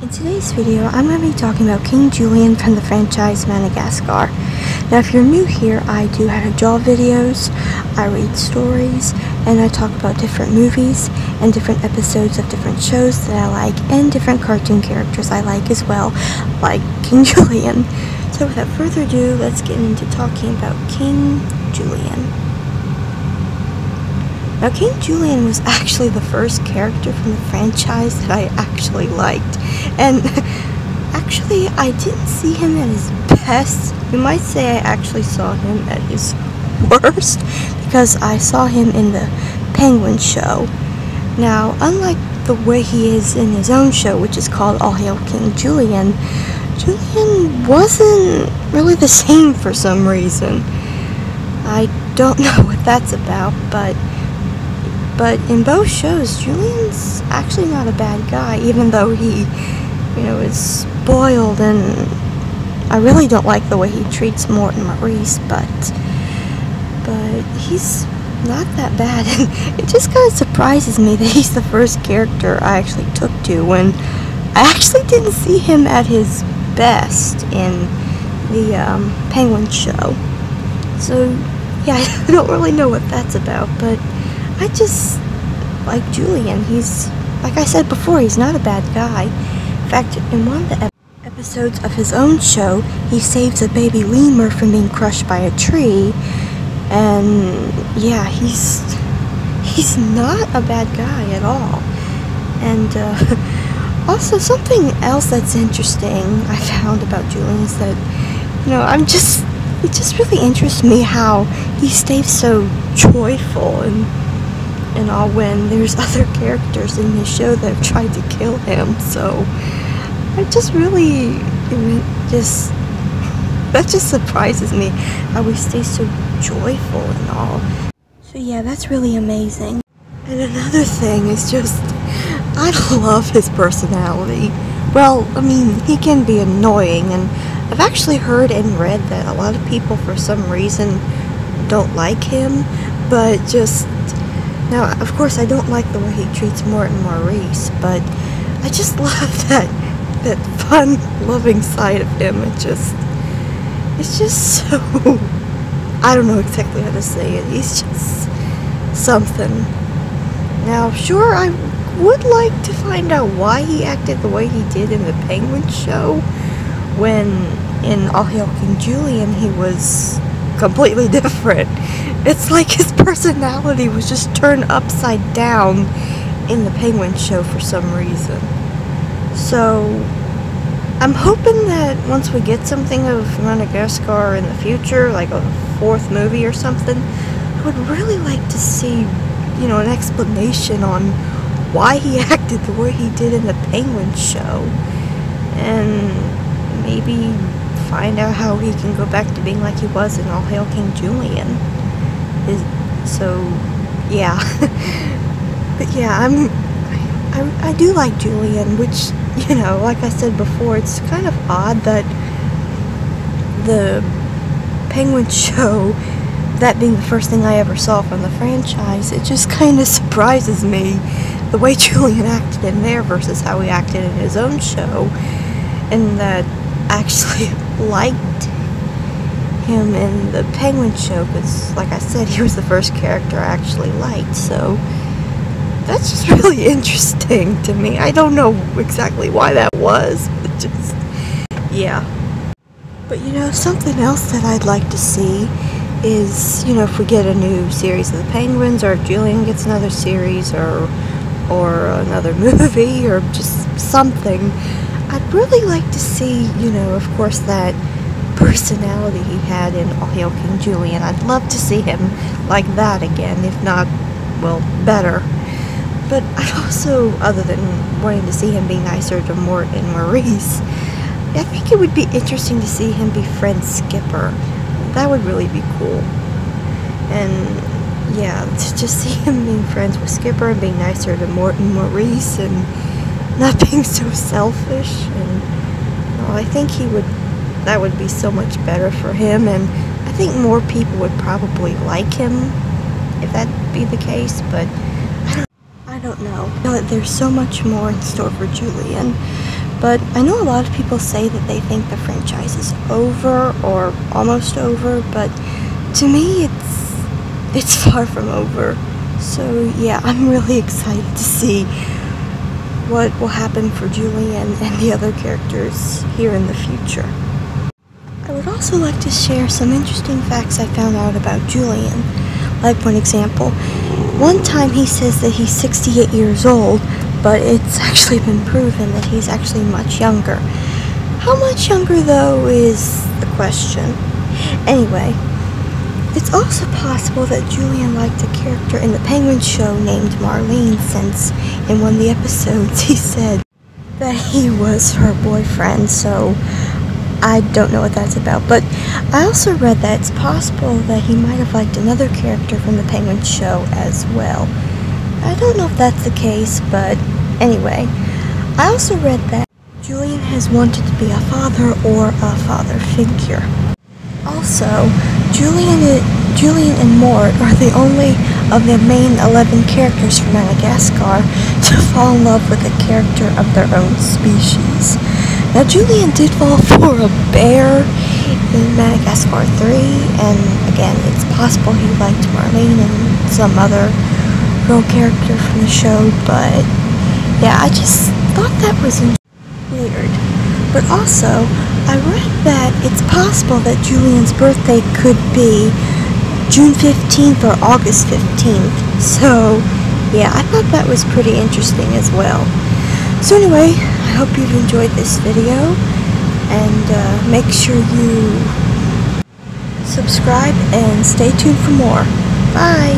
In today's video, I'm going to be talking about King Julien from the franchise Madagascar. Now, if you're new here, I do how to draw videos, I read stories, and I talk about different movies and different episodes of different shows that I like, and different cartoon characters I like as well, like King Julien. So without further ado, let's get into talking about King Julien. Now, King Julien was actually the first character from the franchise that I actually liked. And actually, I didn't see him at his best. You might say I actually saw him at his worst, because I saw him in the Penguin show. Now, unlike the way he is in his own show, which is called All Hail King Julien, Julien wasn't really the same for some reason. I don't know what that's about, but in both shows, Julien's actually not a bad guy, even though he, is spoiled, and I really don't like the way he treats Mort and Maurice, but he's not that bad, and it just kind of surprises me that he's the first character I actually took to, when I actually didn't see him at his best in the Penguin show. So, yeah, I don't really know what that's about, but I just like Julien. He's, like I said before, he's not a bad guy. In fact, in one of the episodes of his own show, he saves a baby lemur from being crushed by a tree. And yeah, he's not a bad guy at all. And also, something else that's interesting I found about Julien is that, it just really interests me how he stays so joyful and all when there's other characters in his show that have tried to kill him. So it just really, that just surprises me how he stays so joyful and all. So yeah, that's really amazing. And another thing is just, I love his personality. Well, he can be annoying, and I've actually heard and read that a lot of people for some reason don't like him, but now, of course, I don't like the way he treats Mort and Maurice, but I just love that fun, loving side of him. It's just so, I don't know exactly how to say it. He's just something. Now, sure, I would like to find out why he acted the way he did in the Penguin show, when in All Hail King Julien he was completely different. It's like his personality was just turned upside down in the Penguin show for some reason. So I'm hoping that once we get something of Madagascar in the future, like a 4th movie or something, I would really like to see, an explanation on why he acted the way he did in the Penguin show, and maybe find out how he can go back to being like he was in All Hail King Julien. So, yeah. But yeah, I do like Julien, which, like I said before, it's kind of odd that the Penguin show, that being the first thing I ever saw from the franchise, it just kind of surprises me the way Julien acted in there versus how he acted in his own show, and that I actually liked him in the Penguin show, because, like I said, he was the first character I actually liked, so that's just really interesting to me. I don't know exactly why that was, but just, yeah. But, something else that I'd like to see is, if we get a new series of the Penguins, or if Julien gets another series, or another movie, or just something, I'd really like to see, of course, that personality he had in All Hail King Julien. I'd love to see him like that again, if not, well, better. But I'd also, other than wanting to see him be nicer to Mort and Maurice, I think it would be interesting to see him befriend Skipper. That would really be cool. And yeah, to just see him being friends with Skipper and being nicer to Mort and Maurice and not being so selfish, and I think that would be so much better for him, and I think more people would probably like him if that be the case, but I don't know. There's so much more in store for Julien, But I know a lot of people say that they think the franchise is over or almost over, but to me it's far from over. So yeah, I'm really excited to see what will happen for Julien and the other characters here in the future. I would also like to share some interesting facts I found out about Julien. Like, for example, one time he says that he's 68 years old, but it's actually been proven that he's actually much younger. How much younger, though, is the question. Anyway, it's also possible that Julien liked a character in the Penguin show named Marlene, since in one of the episodes he said that he was her boyfriend, so I don't know what that's about. But I also read that it's possible that he might have liked another character from the Penguin show as well. I don't know if that's the case, but anyway. I also read that Julien has wanted to be a father or a father figure. Also, Julien and Mort are the only of the main 11 characters from Madagascar to fall in love with a character of their own species. Now, Julien did fall for a bear in Madagascar 3, and again, it's possible he liked Marlene and some other girl character from the show, but yeah, I just thought that was weird. But also, I read that it's possible that Julien's birthday could be June 15th or August 15th, so yeah, I thought that was pretty interesting as well. So anyway, I hope you've enjoyed this video, and make sure you subscribe and stay tuned for more. Bye!